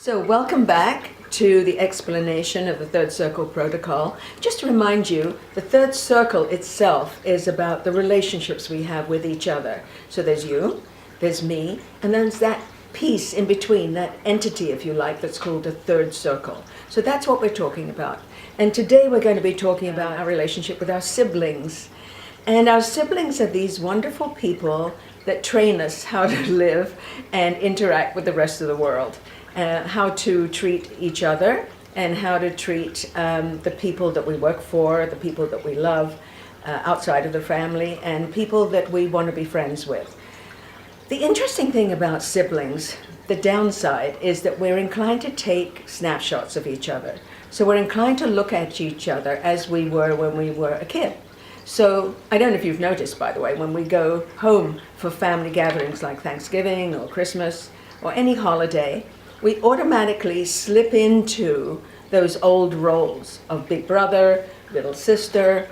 So welcome back to the explanation of the third circle protocol. Just to remind you, the third circle itself is about the relationships we have with each other. So there's you, there's me, and then there's that piece in between, that entity, if you like, that's called the third circle. So that's what we're talking about. And today we're going to be talking about our relationship with our siblings. And our siblings are these wonderful people that train us how to live and interact with the rest of the world. How to treat each other and how to treat the people that we work for, the people that we love outside of the family, and people that we want to be friends with. The interesting thing about siblings, the downside, is that we're inclined to take snapshots of each other. So we're inclined to look at each other as we were when we were a kid. So I don't know if you've noticed, by the way, when we go home for family gatherings like Thanksgiving or Christmas or any holiday, we automatically slip into those old roles of big brother, little sister,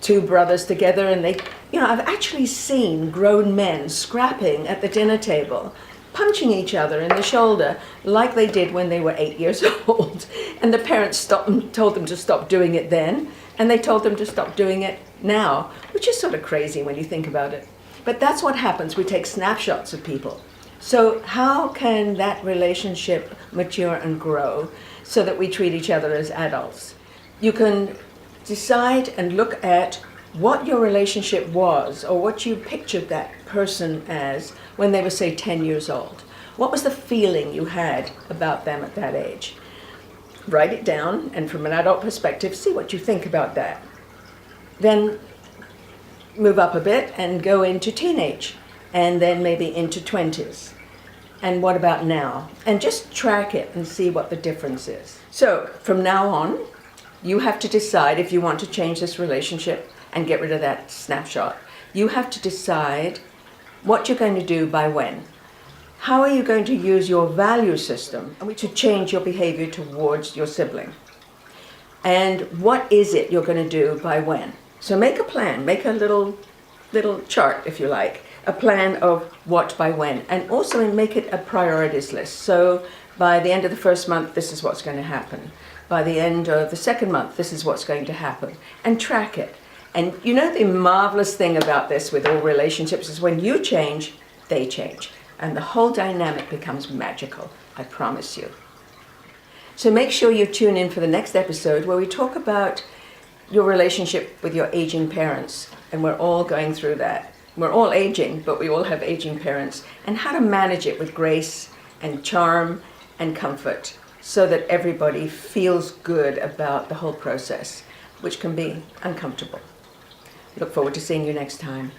two brothers together, and I've actually seen grown men scrapping at the dinner table, punching each other in the shoulder like they did when they were 8 years old. And the parents told them to stop doing it then, and they told them to stop doing it now, which is sort of crazy when you think about it. But that's what happens. We take snapshots of people. So how can that relationship mature and grow so that we treat each other as adults? You can decide and look at what your relationship was or what you pictured that person as when they were, say, 10 years old. What was the feeling you had about them at that age? Write it down, and from an adult perspective, see what you think about that. Then move up a bit and go into teenage, and then maybe into 20s. And what about now? And just track it and see what the difference is. So from now on, you have to decide if you want to change this relationship and get rid of that snapshot. You have to decide what you're going to do by when. How are you going to use your value system to change your behavior towards your sibling? And what is it you're going to do by when? So make a plan, make a little chart, if you like, a plan of what by when, and also make it a priorities list. So by the end of the first month, this is what's going to happen. By the end of the second month, this is what's going to happen, and track it. And you know, the marvelous thing about this with all relationships is when you change, they change, and the whole dynamic becomes magical, I promise you. So make sure you tune in for the next episode where we talk about your relationship with your aging parents, and we're all going through that. We're all aging, but we all have aging parents, and how to manage it with grace and charm and comfort so that everybody feels good about the whole process, which can be uncomfortable. Look forward to seeing you next time.